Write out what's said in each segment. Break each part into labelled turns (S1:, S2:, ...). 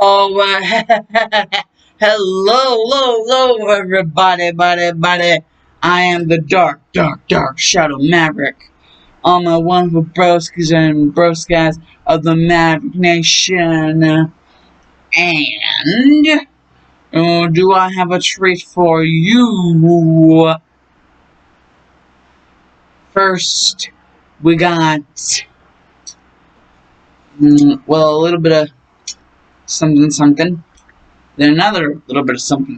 S1: Oh, hello, everybody, buddy. I am the dark Shadow Maverick. All my wonderful broskis and broskas of the Maverick Nation. And do I have a treat for you? First, we got, well, a little bit of something. Then another little bit of something.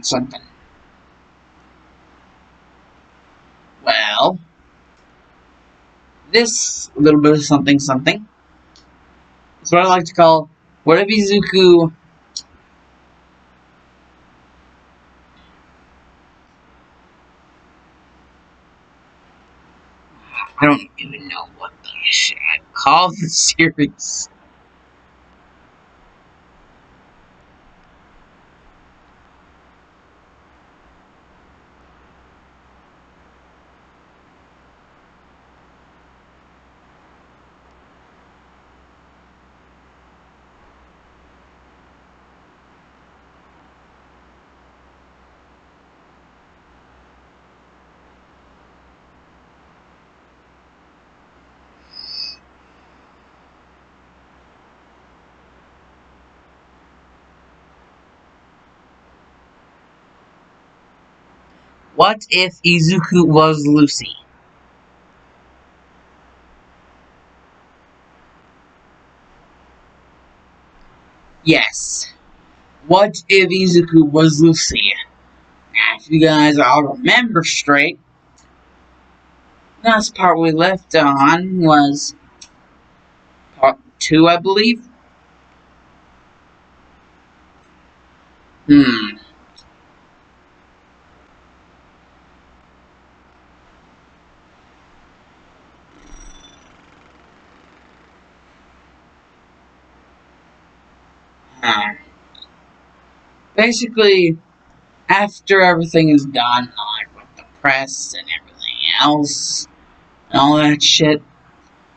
S1: Well, this little bit of something is what I like to call, what if Izuku I don't even know what the shit I call the series. What if Izuku was Lucy? Yes. What if Izuku was Lucy? Now, if you guys all remember straight, the last part we left on was part 2, I believe. Hmm. Basically, after everything is done, like with the press and everything else, and all that shit,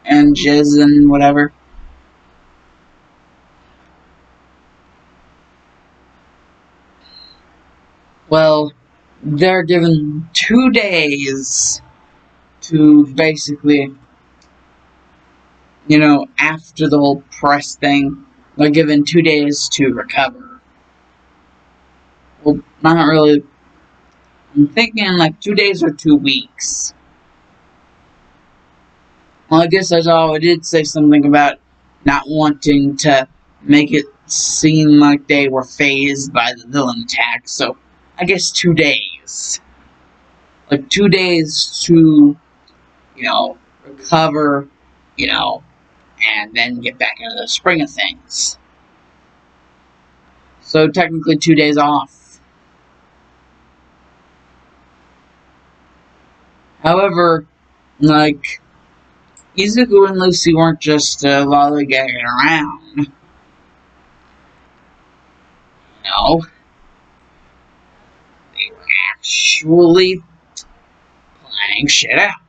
S1: and jizz and whatever, well, they're given 2 days to basically, after the whole press thing, they're given 2 days to recover. Well, not really. I'm thinking like 2 days or 2 weeks. Well, I guess that's all. I did say something about not wanting to make it seem like they were phased by the villain attack, so I guess 2 days. Like 2 days to, recover, and then get back into the spring of things. So technically 2 days off. However, like, Izuku and Lucy weren't just lollygagging around. No, they were actually planning shit out.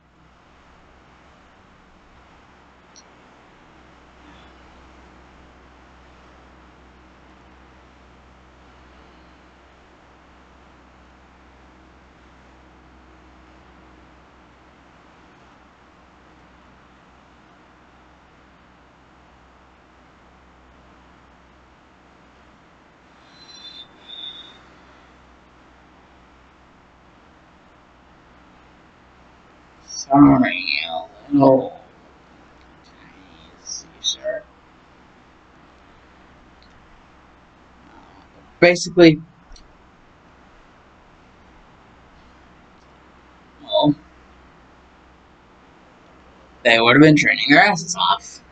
S1: Sorry, a little teasy, sir. Basically, well, they would have been training their asses off.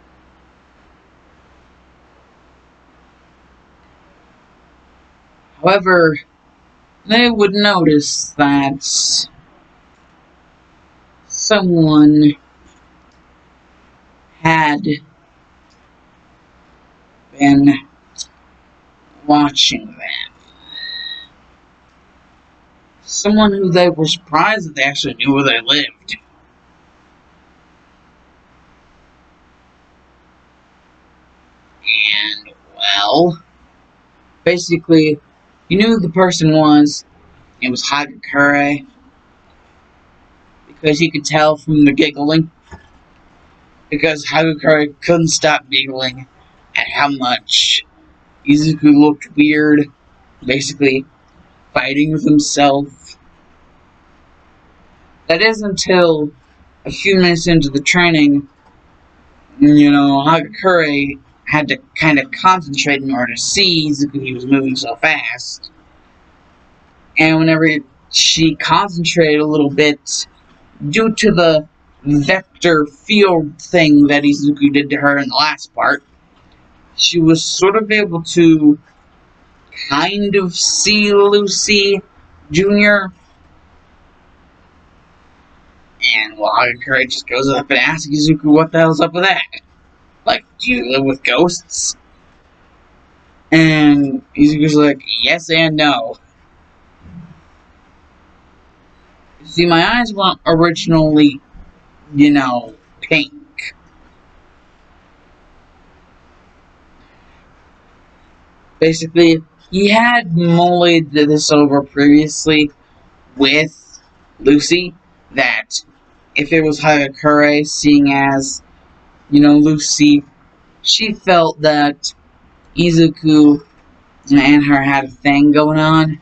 S1: However, they would notice that someone had been watching them. Someone who they were surprised that they actually knew where they lived. And, well, Basically, you knew who the person was. It was Hagakure because he could tell from the giggling. Because Hagakure couldn't stop giggling at how much Izuku looked weird, basically fighting with himself. That is until a few minutes into the training, Hagakure had to kind of concentrate in order to see Izuku. He was moving so fast. And whenever she concentrated a little bit, due to the vector field thing that Izuku did to her in the last part, she was sort of able to kind of see Lucy Jr. And Hagakure just goes up and asks Izuku what the hell's up with that. Like, do you live with ghosts? And Izuku's like, yes and no. See, my eyes weren't originally, pink. Basically, he had mullied this over previously with Lucy, that if it was Hagakure, seeing as, Lucy, she felt that Izuku and her had a thing going on.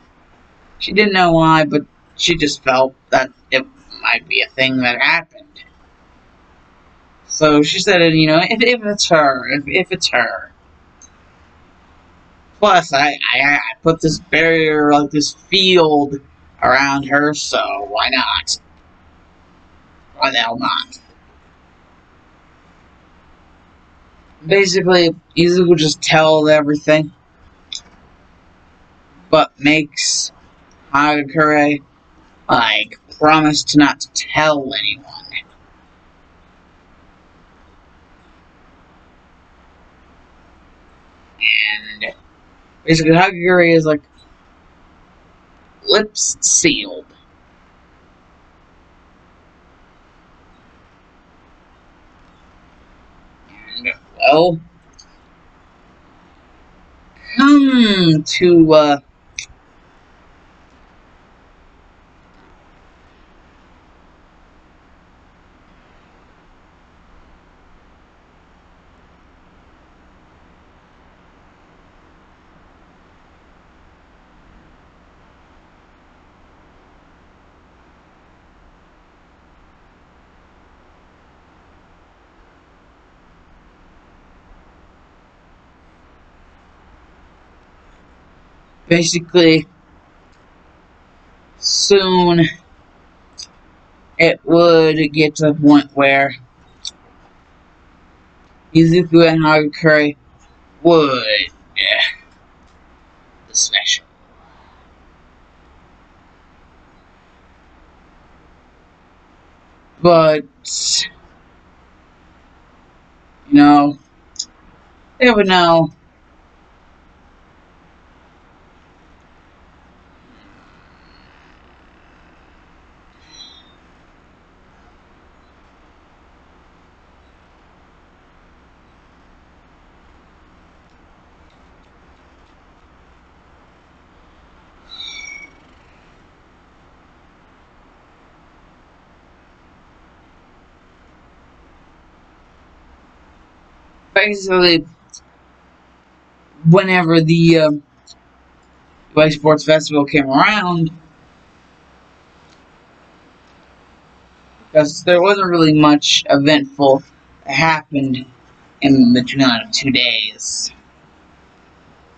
S1: She didn't know why, but she just felt that it might be a thing that happened. So she said, if it's her, if it's her. Plus, I put this barrier, like this field around her, so why not? Why the hell not? Basically, Izuku just tells everything, but makes Hagakure, promise to not to tell anyone. And basically, Hagakure is like, lips sealed. And, well, come to, basically, soon it would get to the point where Izuku and Hagakure would the special. But, they would know. Basically, whenever the UA Sports Festival came around, because there wasn't really much eventful that happened in the 2 days.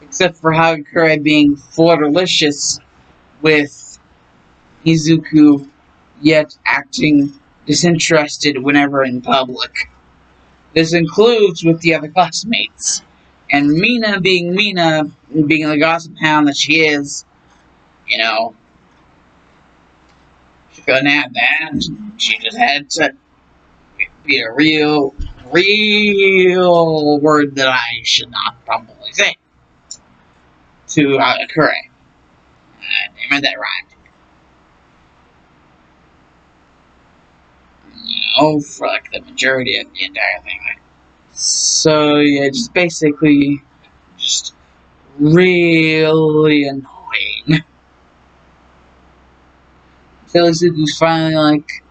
S1: Except for Hagakure being flirtalicious with Izuku, yet acting disinterested whenever in public. This includes with the other classmates. And Mina being the gossip hound that she is, she couldn't have that. She just had to be a real word that I should not probably say to Hagakure. Damn it, that rhymed. For like the majority of the entire thing. So yeah, just basically just really annoying. Until Izuku's finally like,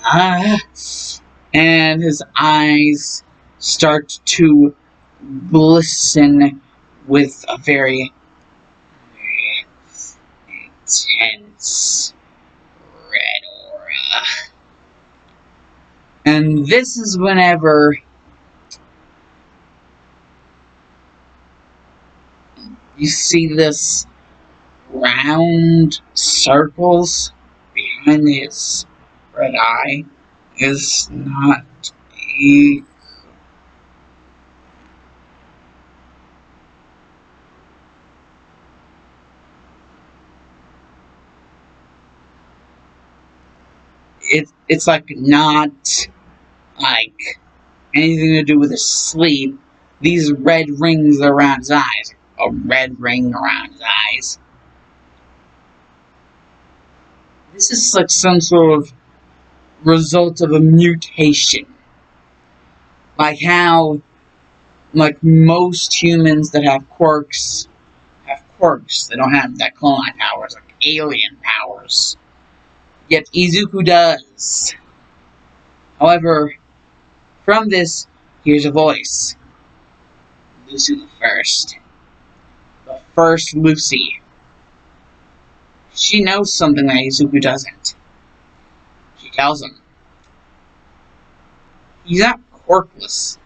S1: ah, and his eyes start to glisten with a very, very intense red aura. And this is whenever you see this round circles behind his red eye is not a it's like not like anything to do with his sleep. These red rings around his eyes. A red ring around his eyes. This is like some sort of result of a mutation. Like how like most humans that have quirks have quirks. They don't have that clone powers, like alien powers. Yet Izuku does. However, from this, here's a voice. Lucy the First. The first Lucy. She knows something that Izuku doesn't. She tells him. He's not quirkless.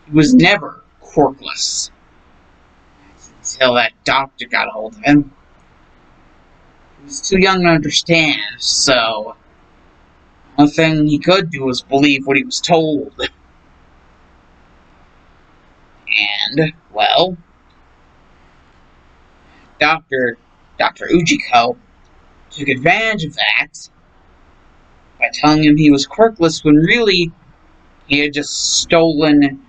S1: He was never quirkless. Until that doctor got a hold of him. He was too young to understand, so the only thing he could do was believe what he was told. And, well, Dr. Ujiko took advantage of that by telling him he was quirkless when really he had just stolen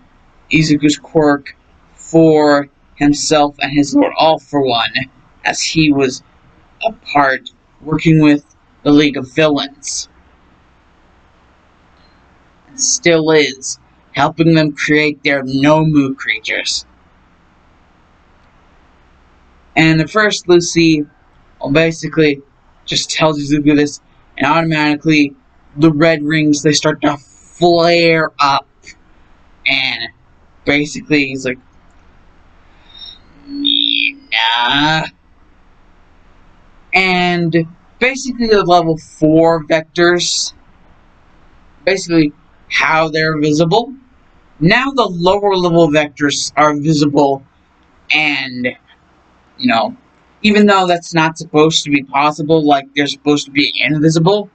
S1: Izuku's quirk for himself and his Lord All for One, as he was a part working with the League of Villains. And still is, helping them create their Nomu creatures. And the first Lucy basically just tells Izuku this, and automatically the red rings, they start to flare up. And basically he's like, nah. And basically the level 4 vectors, basically how they're visible. Now the lower level vectors are visible, and, you know, even though that's not supposed to be possible, like they're supposed to be invisible,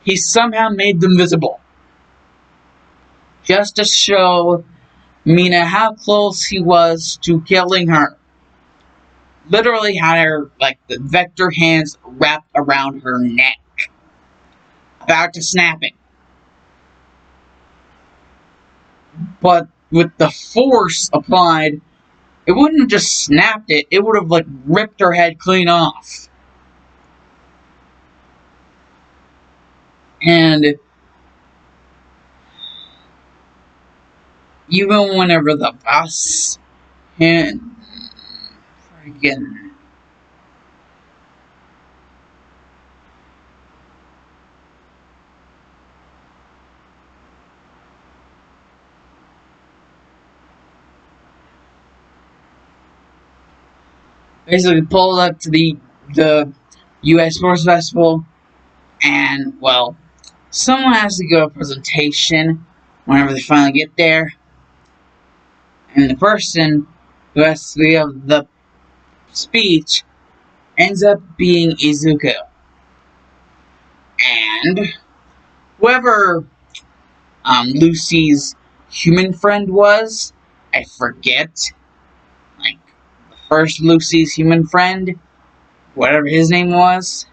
S1: he somehow made them visible. Just to show Mina how close he was to killing her. Literally had her, like, the vector hands wrapped around her neck, about to snap it. But with the force applied, it wouldn't have just snapped it, it would have, like, ripped her head clean off. And even whenever the boss and freaking basically pulled up to the US Sports Festival, and, well, someone has to give a presentation whenever they finally get there, and the person who has to give the speech ends up being Izuku. And whoever Lucy's human friend was, I forget, like, the first Lucy's human friend, whatever his name was,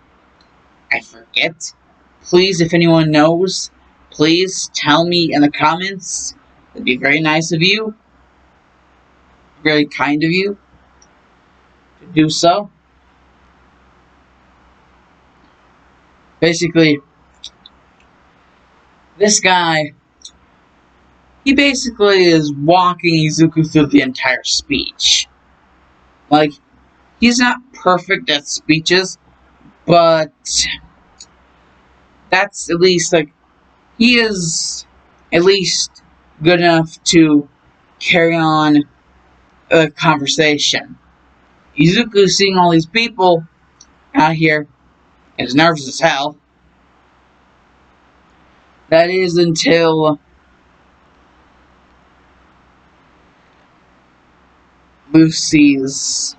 S1: I forget. Please, if anyone knows, please tell me in the comments. It'd be very nice of you, very kind of you to do so. Basically, this guy he basically is walking Izuku through the entire speech. Like, he's not perfect at speeches, but that's at least, like, he is at least good enough to carry on a conversation. Izuku seeing all these people out here is nervous as hell. That is until Lucy's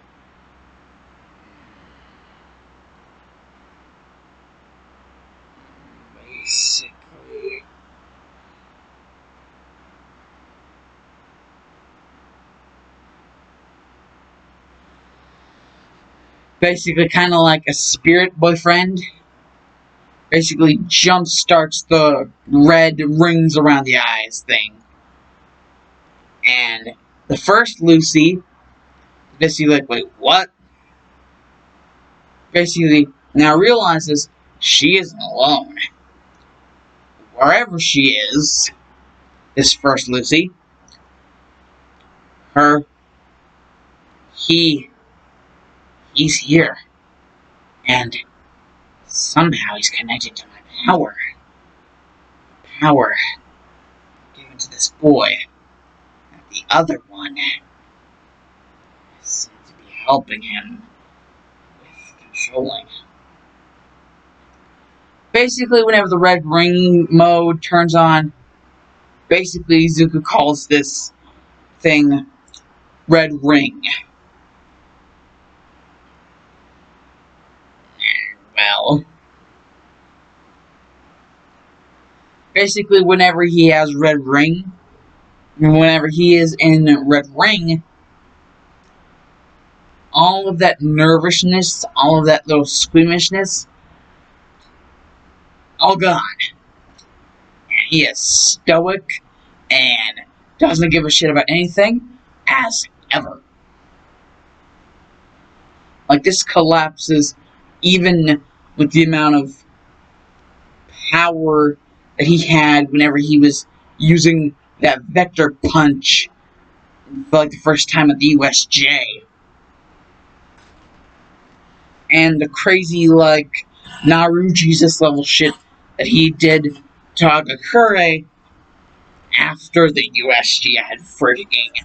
S1: basically kind of like a spirit boyfriend. Basically jump starts the red rings around the eyes thing. And the first Lucy, basically like, wait, what? Basically now realizes she isn't alone. Wherever she is, this first Lucy, her, he's here. And somehow he's connected to my power. Power given to this boy. And the other one seems to be helping him with controlling. Basically, whenever the red ring mode turns on, basically Izuku calls this thing red ring. Well, basically whenever he has red ring, whenever he is in red ring, all of that nervousness, all of that little squeamishness, all gone. And he is stoic and doesn't give a shit about anything as ever. Like, this collapses even with the amount of power that he had whenever he was using that vector punch for like the first time at the USJ. And the crazy, like, Naru Jesus level shit that he did to Agakure after the USG had freaking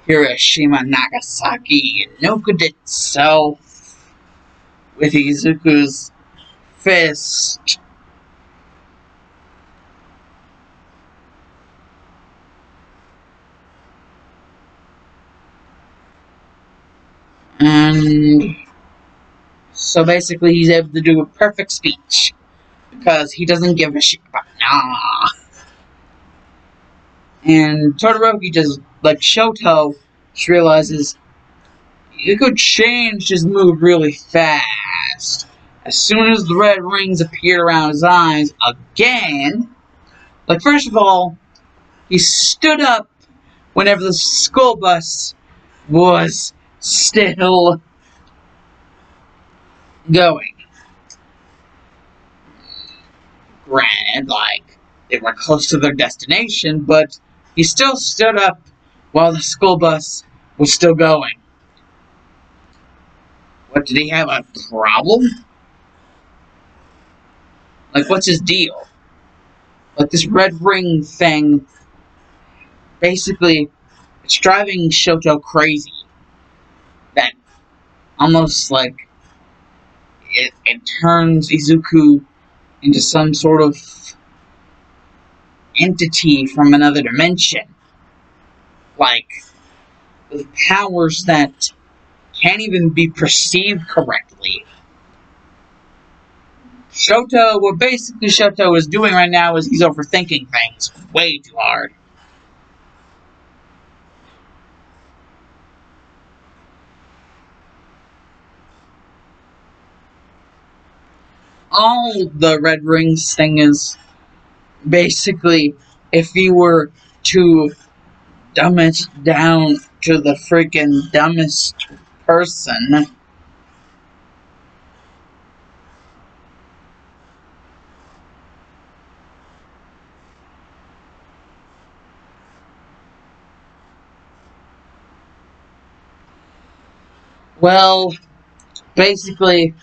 S1: Hiroshima, Nagasaki, and nuked itself with Izuku's fist. And so basically he's able to do a perfect speech. Because he doesn't give a shit about nah. And Todoroki just, like Shoto, just realizes he could change his move really fast. As soon as the red rings appeared around his eyes again, like, first of all, he stood up whenever the school bus was still going. Granted, like, they were close to their destination, but he still stood up while the school bus was still going. What, did he have a problem? Like, what's his deal? Like, this red ring thing, basically, it's driving Shoto crazy. That almost, like, it turns Izuku into some sort of entity from another dimension. Like, with powers that can't even be perceived correctly. What basically Shoto is doing right now is he's overthinking things way too hard. All the red rings thing is basically, if you were to dumb it down to the freaking dumbest person, Well, basically,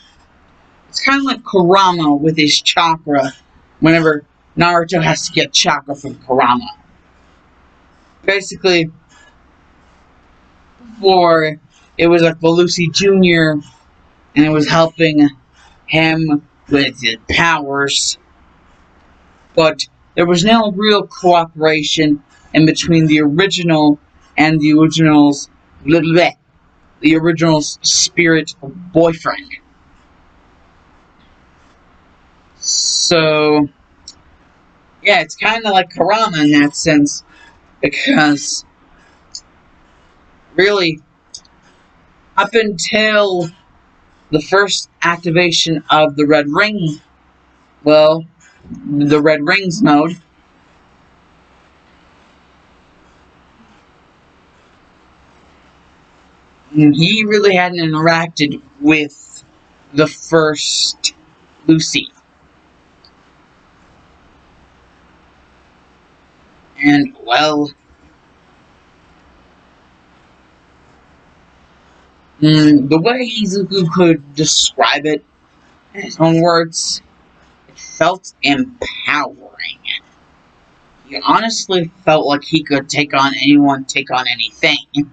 S1: it's kind of like Kurama with his chakra. Whenever Naruto has to get chakra from Kurama. Basically, before it was like Lucy Jr. and it was helping him with his powers, but there was no real cooperation in between the original and the original's spirit boyfriend. So yeah, it's kind of like Kurama in that sense, because really, up until the first activation of the Red Ring, well, the Red Rings mode, he really hadn't interacted with the first Lucy. And, well, the way Izuku could describe it in his own words, it felt empowering. He honestly felt like he could take on anyone, take on anything,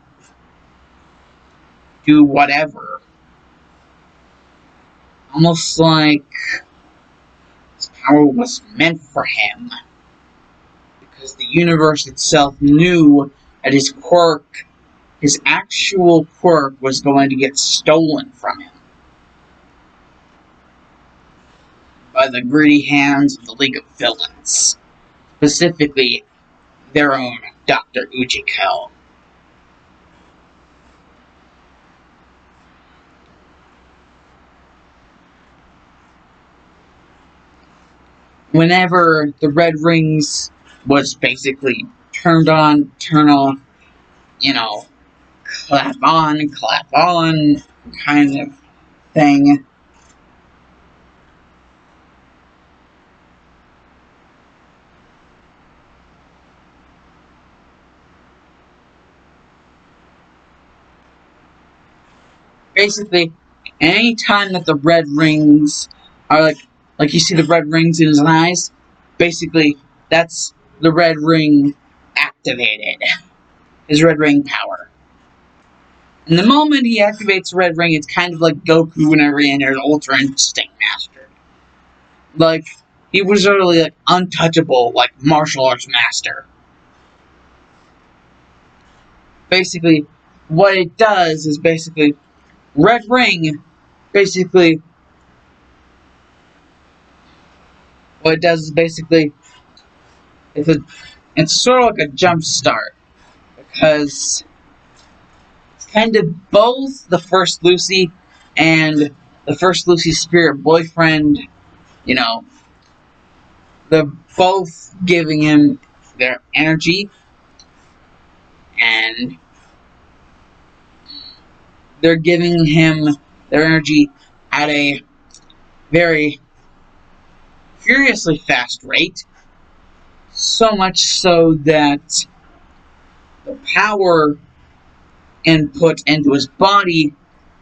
S1: do whatever. Almost like his power was meant for him, because the universe itself knew that his actual quirk, was going to get stolen from him by the greedy hands of the League of Villains, specifically their own Dr. Ujiko. Whenever the Red Rings was basically turned on, turn off, you know, clap on kind of thing, basically, any time that the red rings are like you see the red rings in his eyes, basically that's the red ring activated, his red ring power. And the moment he activates the red ring, it's kind of like Goku whenever he enters Ultra Instinct Master. Like, he was literally like untouchable, like martial arts master. Basically, what it does is basically red ring. Basically, what it does is basically it's a it's sort of like a jump start, because it's kind of both the first Lucy and the first Lucy spirit boyfriend. You know, they're both giving him their energy, and they're giving him their energy at a very furiously fast rate. So much so that the power input into his body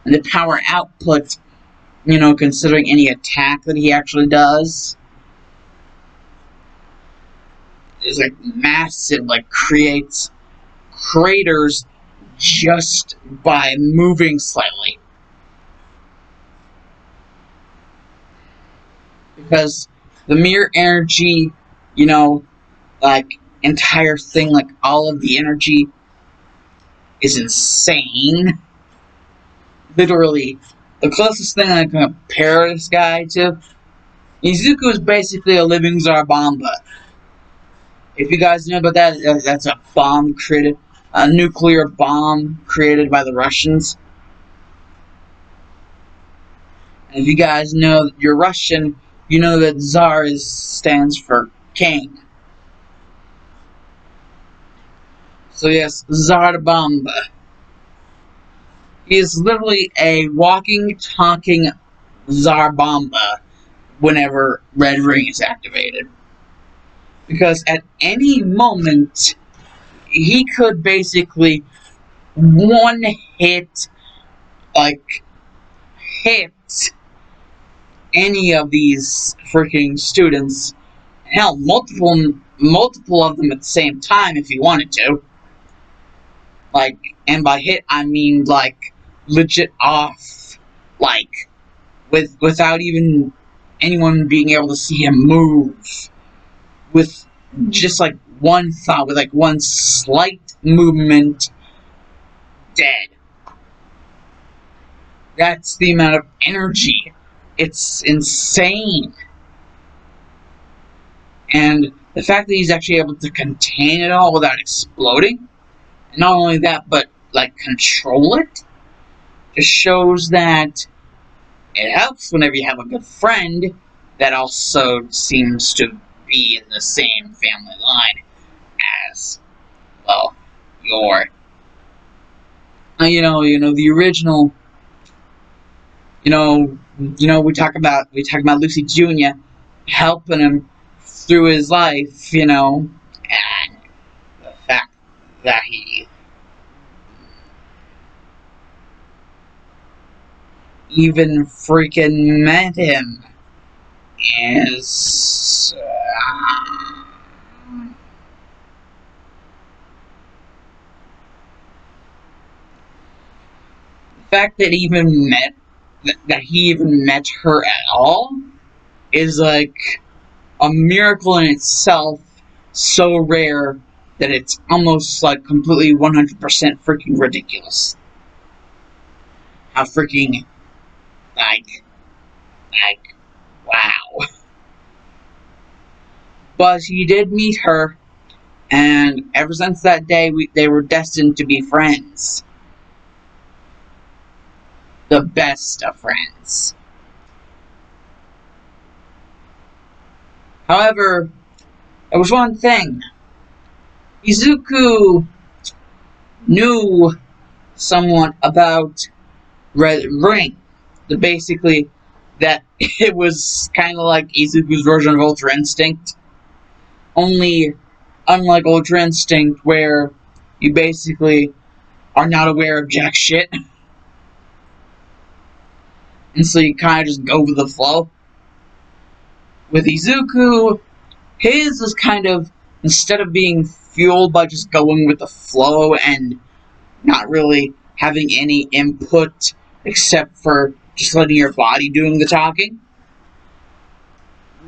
S1: and the power output, considering any attack that he actually does, is like massive, like creates craters just by moving slightly. Because the mere energy, like entire thing, like all of the energy is insane. Literally, the closest thing I can compare this guy to, Izuku is basically a living Zarbamba. If you guys know about that, that's a bomb created, a nuclear bomb created by the Russians. And if you guys know you're Russian, you know that Tsar stands for king. So yes, Zarbamba. He is literally a walking, talking Zarbamba whenever Red Ring is activated. Because at any moment, he could basically one hit like, hit any of these freaking students. Hell, multiple of them at the same time if he wanted to. Like, and by hit, I mean, like, legit off. Like, without even anyone being able to see him move. With just, like, one thought, with, like, one slight movement, dead. That's the amount of energy. It's insane. And the fact that he's actually able to contain it all without exploding, and not only that, but, like, control it, just shows that it helps whenever you have a good friend that also seems to be in the same family line as, well, your, the original, we talk about Lucy Jr. helping him through his life, and the fact that he even freaking met him is the fact that he even met her at all is like a miracle in itself, so rare that it's almost like completely 100% freaking ridiculous. How freaking like wow. But he did meet her, and ever since that day, they were destined to be friends. The best of friends. However, there was one thing. Izuku knew somewhat about Red Ring. Basically, that it was kind of like Izuku's version of Ultra Instinct. Only, unlike Ultra Instinct, where you basically are not aware of jack shit. And so you kind of just go with the flow. With Izuku, his was kind of, instead of being fueled by just going with the flow and not really having any input except for just letting your body doing the talking,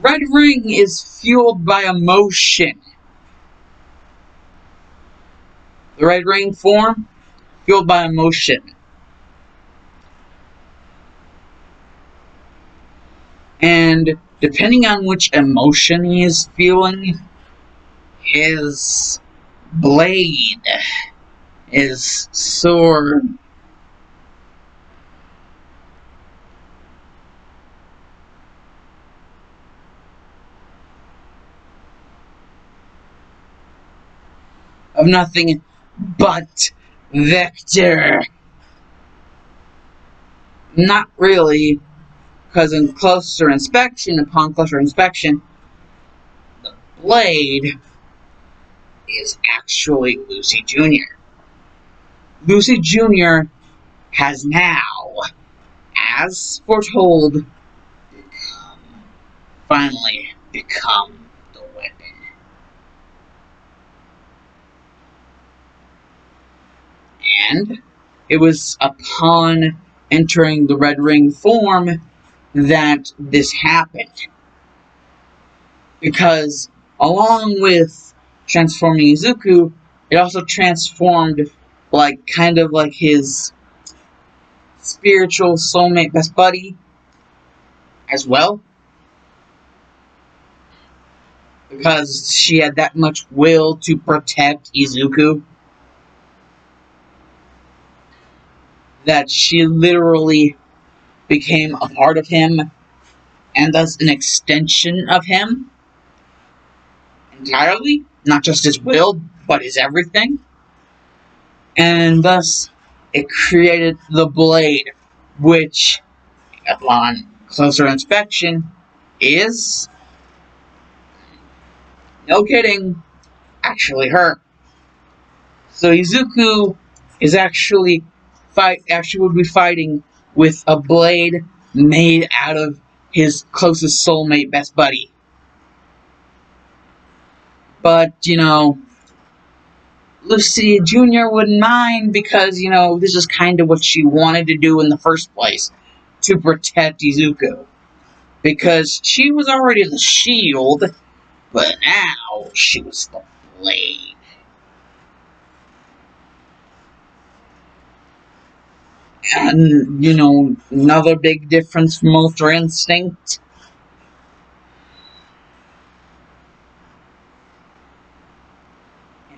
S1: Red Ring is fueled by emotion. The Red Ring form, fueled by emotion. And depending on which emotion he is feeling, his blade, his sword, of nothing but vector. Not really, because upon closer inspection, the blade is actually Lucy Jr. Lucy Jr. has now, as foretold, finally become the weapon. And it was upon entering the Red Ring form that this happened. Because along with transforming Izuku, it also transformed kind of like his spiritual soulmate best buddy as well. Because she had that much will to protect Izuku that she literally became a part of him and thus an extension of him entirely, not just his will, but his everything. And thus, it created the blade, which, upon closer inspection, is, no kidding, actually her. So Izuku is actually would be fighting with a blade made out of his closest soulmate, best buddy. But, Lucy Jr. wouldn't mind because, this is kind of what she wanted to do in the first place, to protect Izuku. Because she was already the shield, but now she was the blade. And, another big difference from Ultra Instinct.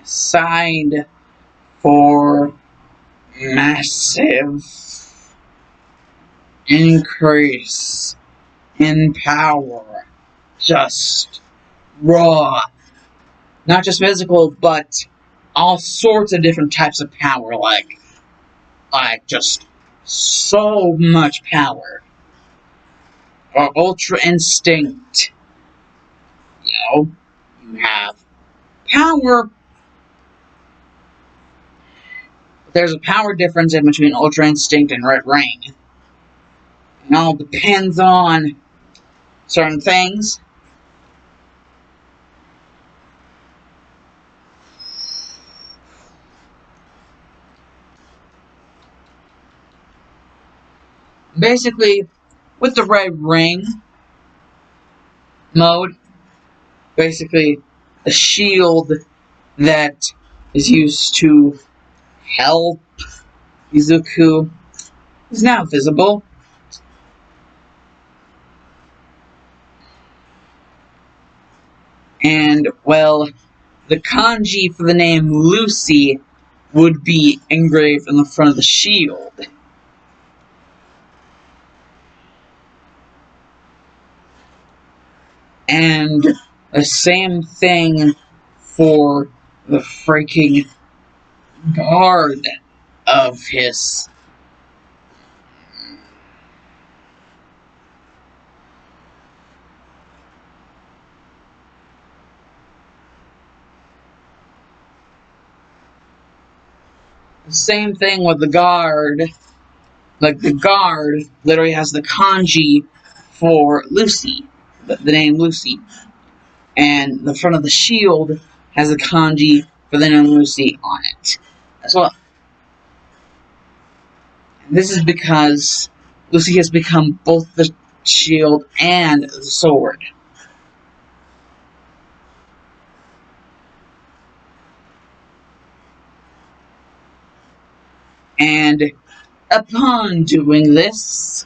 S1: Aside for massive increase in power. Just raw. Not just physical, but all sorts of different types of power. Like just so much power. Or Ultra Instinct. You have power. There's a power difference in between Ultra Instinct and Red Ring. It all depends on certain things. Basically, with the Red Ring mode, basically the shield that is used to help Izuku is now visible. And, well, the kanji for the name Lucy would be engraved on the front of the shield. And the same thing for the freaking guard of his. The same thing with the guard. Like, the guard literally has the kanji for Lucy, the name Lucy. And the front of the shield has a kanji for the name Lucy on it as well. And this is because Lucy has become both the shield and the sword. And upon doing this,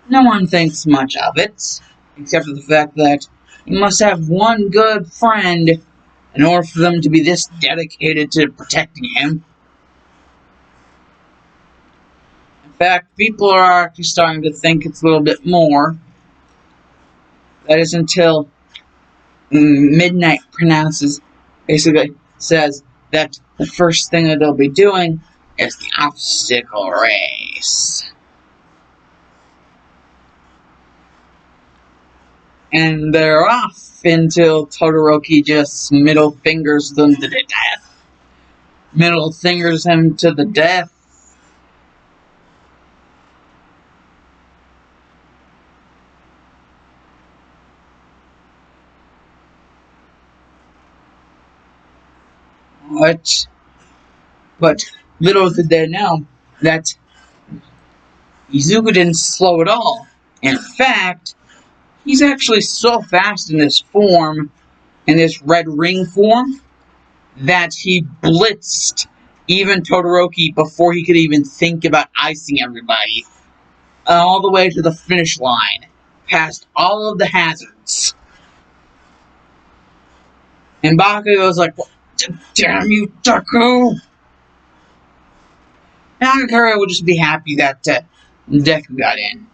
S1: no one thinks much of it, except for the fact that you must have one good friend in order for them to be this dedicated to protecting him. In fact, people are actually starting to think it's a little bit more. That is until Midnight basically says that the first thing that they'll be doing is the obstacle race. And they're off until Todoroki just middle fingers them to the death. Middle fingers him to the death. But little did they know that Izuku didn't slow at all. In fact, he's actually so fast in this form, in this red ring form, that he blitzed even Todoroki before he could even think about icing everybody. All the way to the finish line, past all of the hazards. And Bakugo's like, damn you, Deku! Nakakura would just be happy that Deku got in.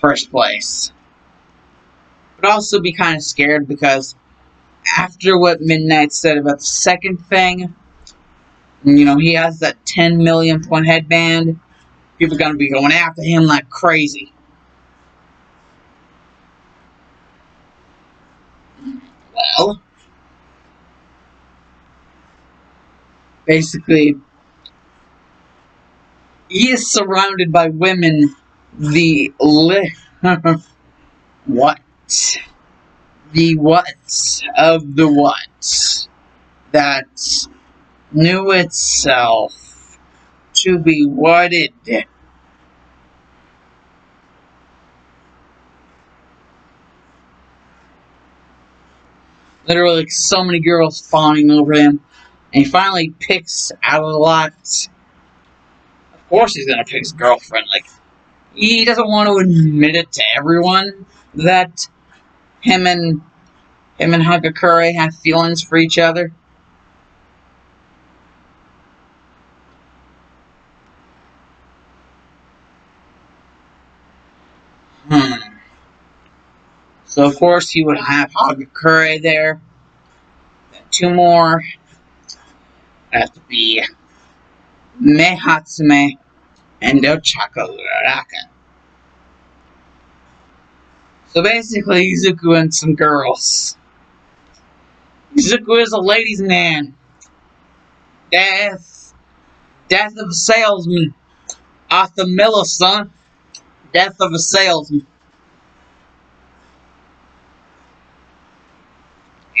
S1: First place. But also be kind of scared because after what Midnight said about the second thing, he has that 10 million point headband. People are going to be going after him like crazy. Well, Basically, he is surrounded by women. The what? The what of the what that knew itself to be what it did. Literally, like, so many girls fawning over him, and he finally picks out of the lot. Of course, he's gonna pick his girlfriend. Like, he doesn't want to admit it to everyone that him and Hagakure have feelings for each other. So of course he would have Hagakure there. Then two more have to be Mehatsume and Ochakuraka. So basically, Izuku and some girls. Izuku is a ladies' man. Death. Death of a salesman. Arthur Miller, son. Death of a salesman.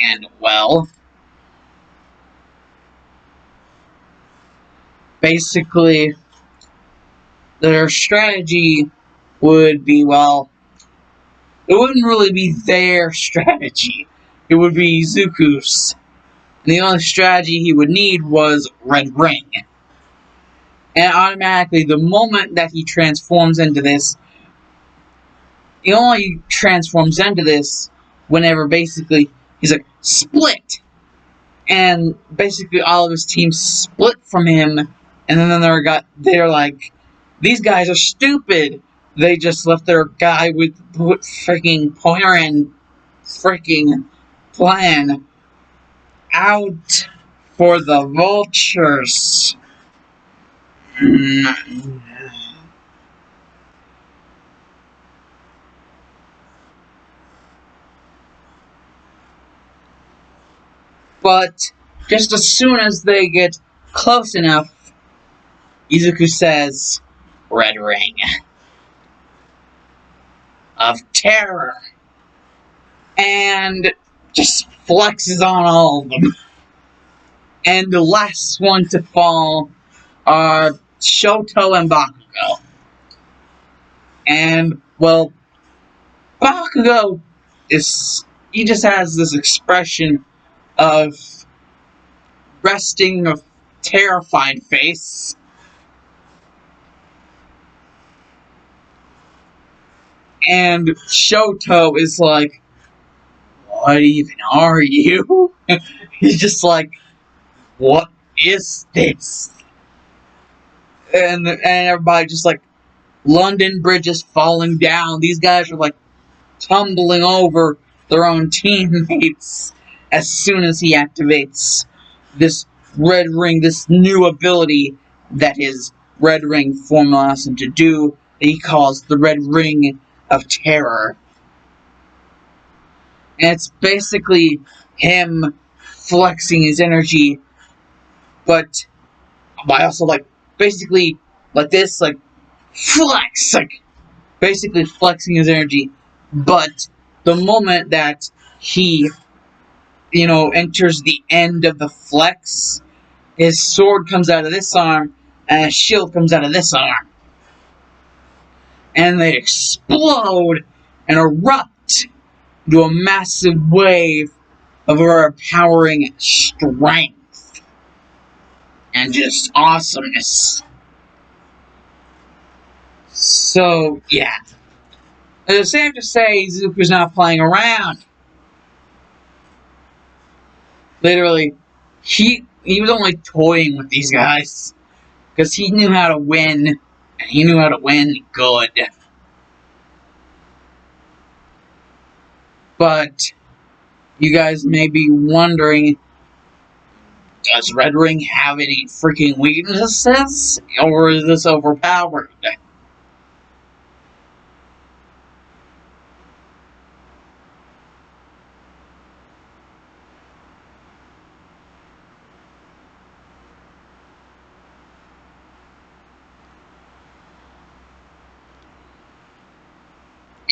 S1: And, well, basically, their strategy would be, well, it wouldn't really be their strategy. It would be Izuku's. And the only strategy he would need was Red Ring. And automatically, the moment that he transforms into this, he only transforms into this whenever basically he's like, split! And basically all of his team split from him, and then they're like, these guys are stupid. They just left their guy with freaking pointer and freaking plan out for the vultures. But just as soon as they get close enough, Izuku says, Red Ring of Terror. And just flexes on all of them. And the last one to fall are Shoto and Bakugo. And, well, Bakugo he just has this expression of resting of terrified face. And Shoto is like, what even are you? He's just like, what is this? And everybody just like, London Bridge is falling down. These guys are like tumbling over their own teammates as soon as he activates this Red Ring, this new ability that his Red Ring form allows him to do, that he calls the Red Ring of Terror. And it's basically him flexing his energy, but by also like basically like this, like flex, like basically flexing his energy. But the moment that he, enters the end of the flex, his sword comes out of this arm and his shield comes out of this arm. And they explode and erupt into a massive wave of overpowering strength and just awesomeness. So, yeah. It's safe to say Izuku's not playing around. Literally, he was only toying with these guys because he knew how to win, and he knew how to win good. But you guys may be wondering, does Red Ring have any freaking weaknesses, or is this overpowered?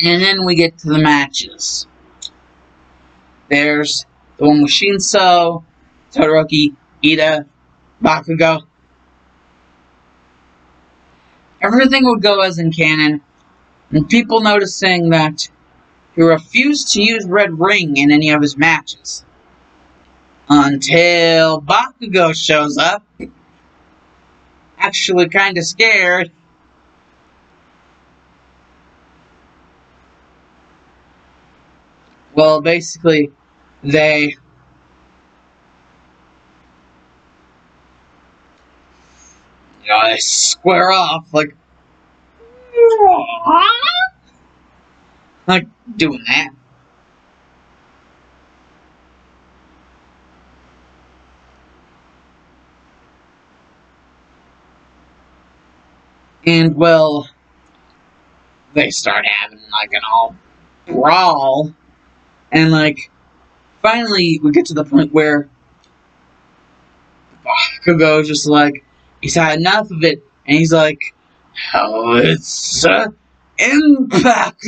S1: And then we get to the matches. There's the one with Shinso, Todoroki, Ida, Bakugo. Everything would go as in canon, and people noticing that he refused to use Red Ring in any of his matches. Until Bakugo shows up. Actually kinda scared. Well, basically, they they square off like doing that. And well, they start having like an all brawl, and like finally we get to the point where Bakugo just like he's had enough of it, and he's like, "How it's impact."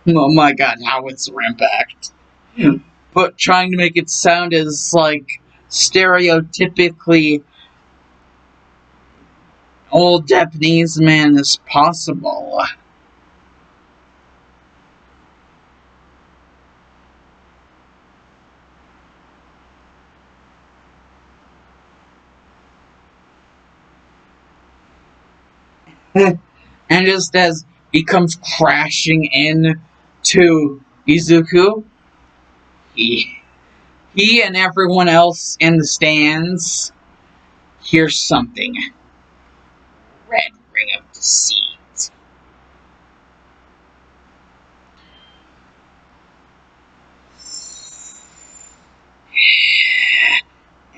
S1: Oh my god, how it's impact. But trying to make it sound as like stereotypically old Japanese man as possible. And just as he comes crashing in to Izuku, he and everyone else in the stands hear something. Red Ring of Deceit.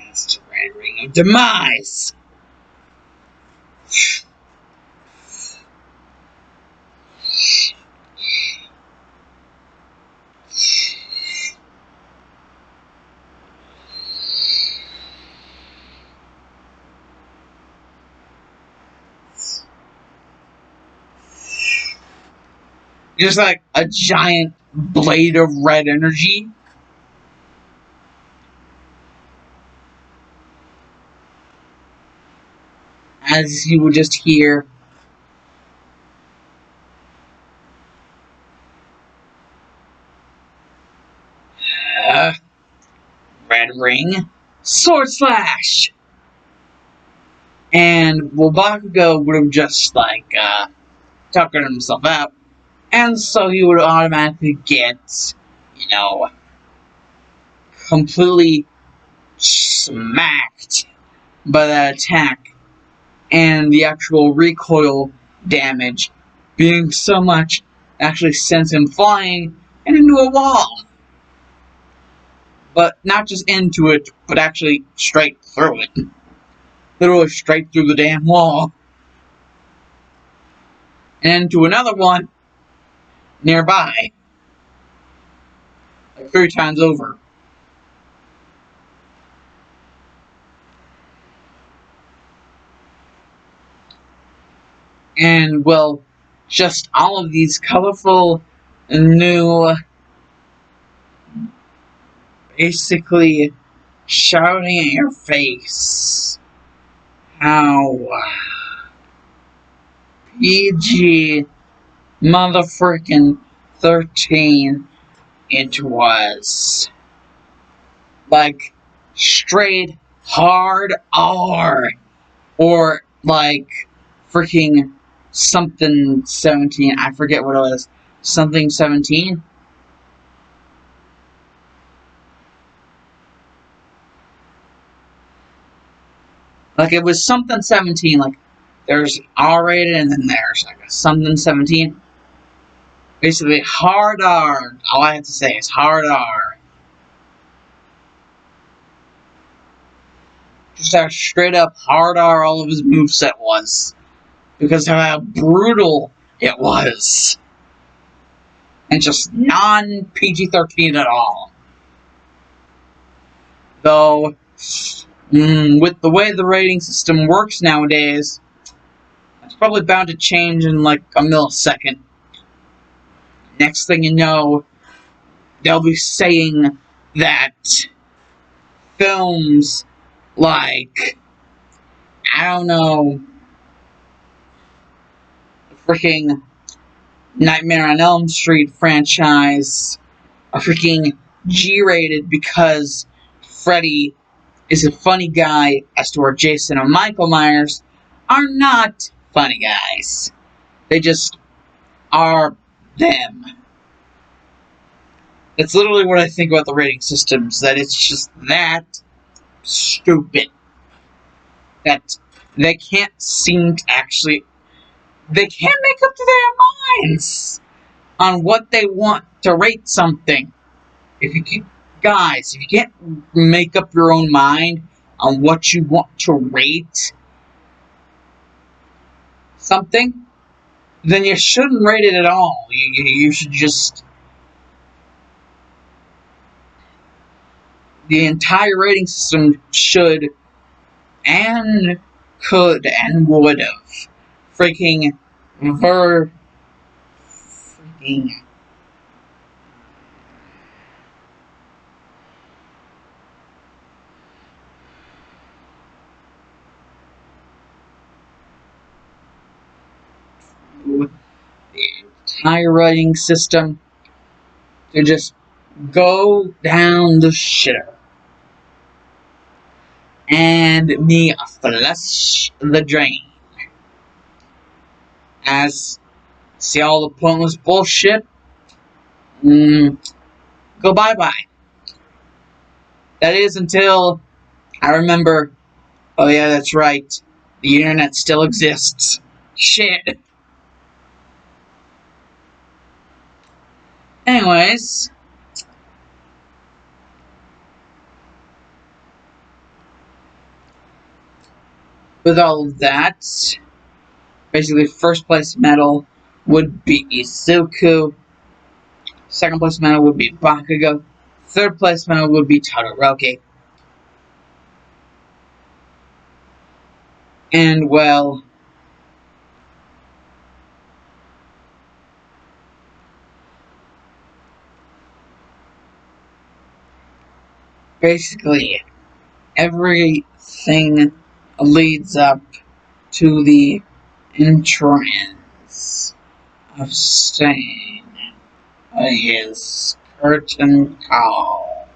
S1: It's the Red Ring of Demise. Just like a giant blade of red energy. As you would just hear. Red Ring. Sword Slash! And well, Bakugo would have just like tuckered himself out. And so he would automatically get, completely smacked by that attack. And the actual recoil damage being so much actually sends him flying and into a wall. But not just into it, but actually straight through it. Literally straight through the damn wall. And into another one nearby. Like 3 times over. And, well, just all of these colorful, new, basically shouting at your face how PG motherfucking 13 it was. Like, straight hard R. Or, like, freaking something 17. I forget what it was. Something 17? Like, it was something 17. Like, there's R-rated and then there's, like, a something 17. Basically, hard R. All I have to say is hard R. Just how straight up hard R all of his moveset was. Because of how brutal it was. And just non-PG-13 at all. Though, with the way the rating system works nowadays, It's probably bound to change in like a millisecond. Next thing you know, they'll be saying that films like, I don't know, freaking Nightmare on Elm Street franchise are freaking G-rated because Freddy is a funny guy, as to where Jason and Michael Myers are not funny guys. They just are them. That's literally what I think about the rating systems, that it's just that stupid. That they can't seem to actually... They can't make up to their minds on what they want to rate something. If you can't make up your own mind on what you want to rate something, then you shouldn't rate it at all. You should just... The entire rating system should and could and would have freaking the entire rating system to just go down the shitter and me flush the drain. As see all the pointless bullshit, go bye-bye. That is until I remember, oh yeah, that's right, the internet still exists. Shit. Anyways, with all of that, basically first place medal would be Izuku, second place medal would be Bakugo, third place medal would be Todoroki. And well, basically everything leads up to the entrance of Stain. His curtain call.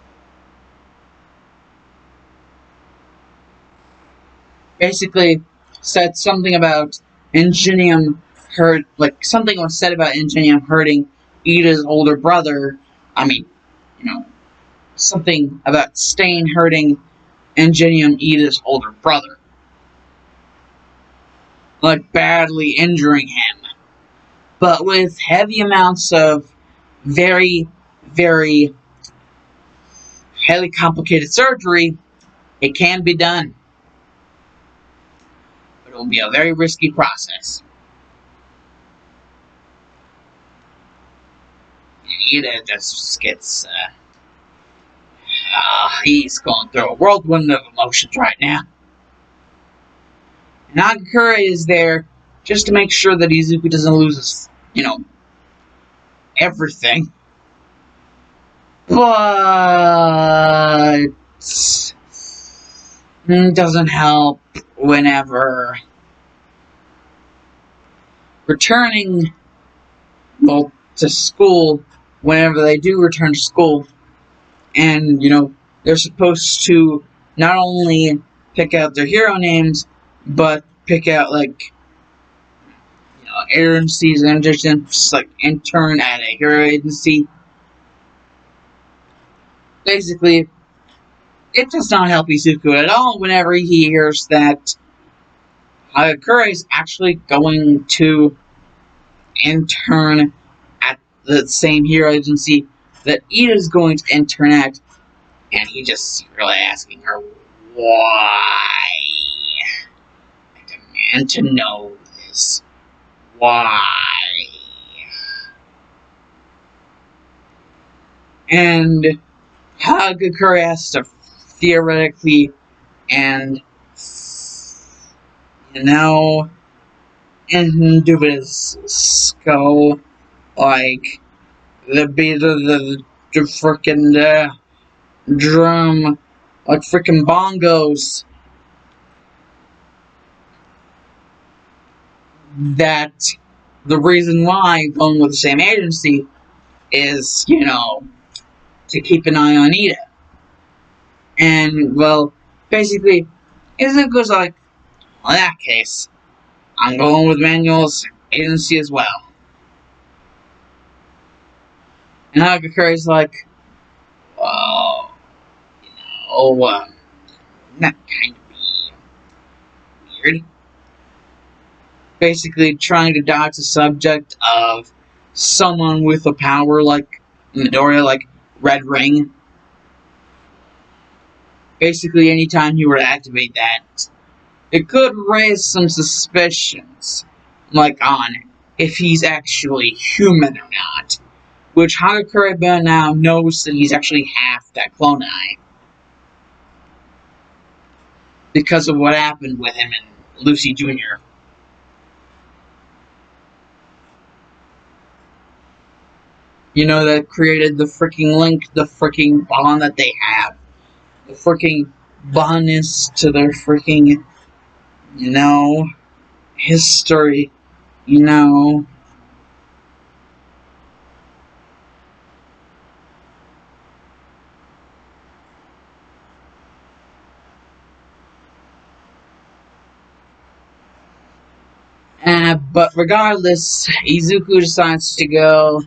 S1: Basically said something about Ingenium hurt, like something was said about Ingenium hurting Ida's older brother. I mean, something about Stain hurting Ingenium, Ida's older brother. Like badly injuring him. But with heavy amounts of very, very highly complicated surgery, it can be done. But it will be a very risky process. Ida just gets, he's going through a whirlwind of emotions right now. And Agakure is there just to make sure that Izuku doesn't lose his, everything. But doesn't help whenever returning, well, to school, whenever they do return to school, and, they're supposed to not only pick out their hero names, but pick out, agencies and just, intern at a hero agency. Basically, it does not help Izuku at all whenever he hears that Hagakure is actually going to intern at the same hero agency that Ida is going to intern at, and he just really asking her why. I demand to know this. Why? And Hagakure has to theoretically and into his skull, like the beat of the frickin' drum, like frickin' bongos. That the reason why going with the same agency is, to keep an eye on Ida. And, well, basically, Izuku's like, well, in that case, I'm going with Manuel's agency as well. And Hagakuri's like, well, that kind of be weird. Basically, trying to dodge the subject of someone with a power like Midoriya, like Red Ring. Basically, anytime you were to activate that, it could raise some suspicions, like on if he's actually human or not. Which Hagakure by now knows that he's actually half that Clonai. Because of what happened with him and Lucy Jr. That created the freaking link, the freaking bond that they have. The freaking bondness to their freaking, history, you know. But regardless, Izuku decides to go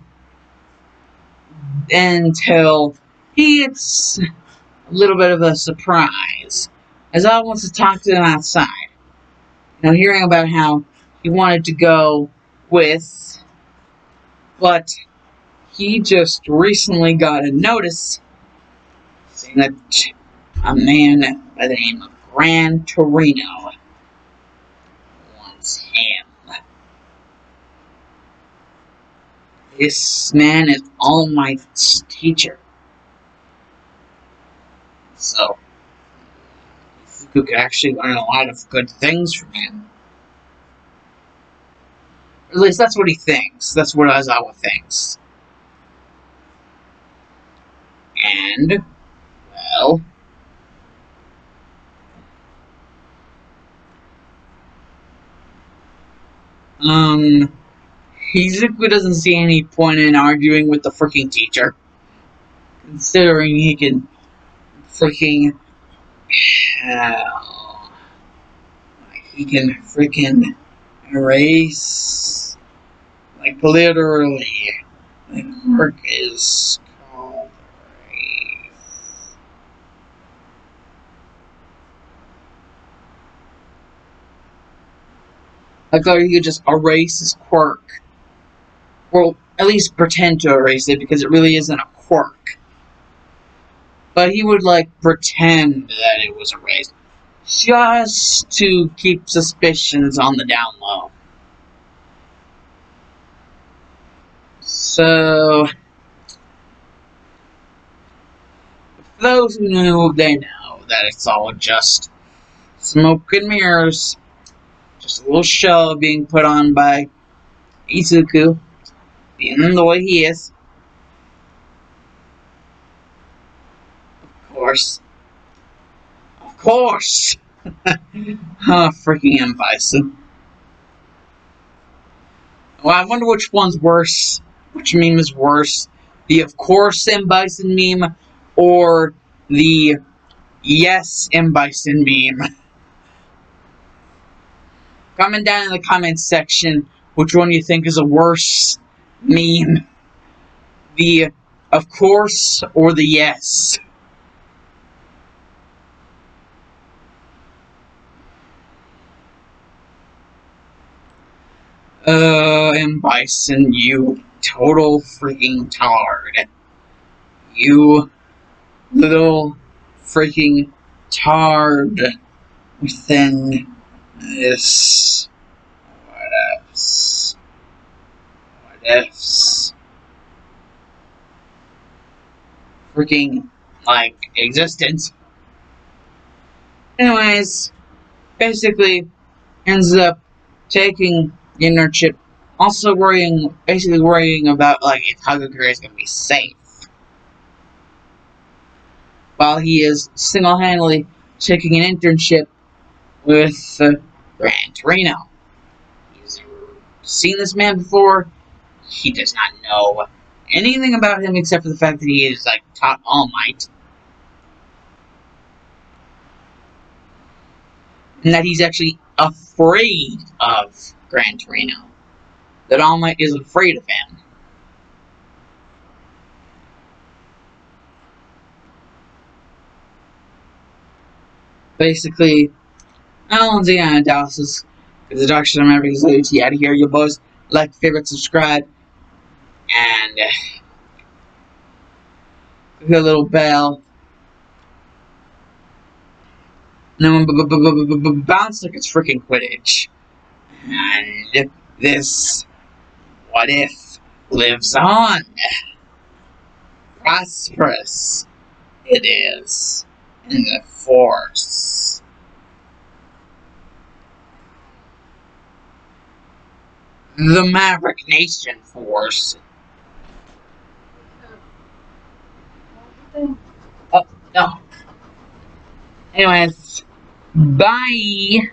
S1: until he gets a little bit of a surprise. As I wants to talk to him outside. Hearing about how he wanted to go with, but he just recently got a notice saying that a man by the name of Gran Torino wants him. This man is All Might's teacher. So, Izuku could actually learn a lot of good things from him. Or at least that's what he thinks. That's what Aizawa thinks. And, well, Izuku doesn't see any point in arguing with the freaking teacher. Considering he can freaking he can freaking erase, like literally, like work is called erase. Like, or you could just erase his quirk. Well, at least pretend to erase it because it really isn't a quirk. But he would, like, pretend that it was erased. Just to keep suspicions on the down low. So, for those who knew, they know that it's all just smoke and mirrors. Just a little show being put on by Izuku, being the way he is. Of course. Of course! Freaking M. Bison. Well, I wonder which one's worse. Which meme is worse? The of course M. Bison meme or the yes M. Bison meme? Comment down in the comments section which one you think is a worse meme. The of course or the yes. M. Bison, you total freaking tard. You little freaking tard within this what ifs freaking like existence. Anyways, basically ends up taking the internship, also basically worrying about like if Hagakure is going to be safe, while he is single-handedly taking an internship with Gran Torino. He's never seen this man before. He does not know anything about him except for the fact that he is like taught All Might, and that he's actually afraid of Gran Torino. That All Might is afraid of him. Basically, Alan's analysis is the direction I'm having to out of here. You boys like, favorite, subscribe, and click the little bell. And then bounce like it's freaking Quidditch. And this what if lives on. Prosperous it is in the Force. The Maverick Nation Force. Oh, no. Anyways, bye.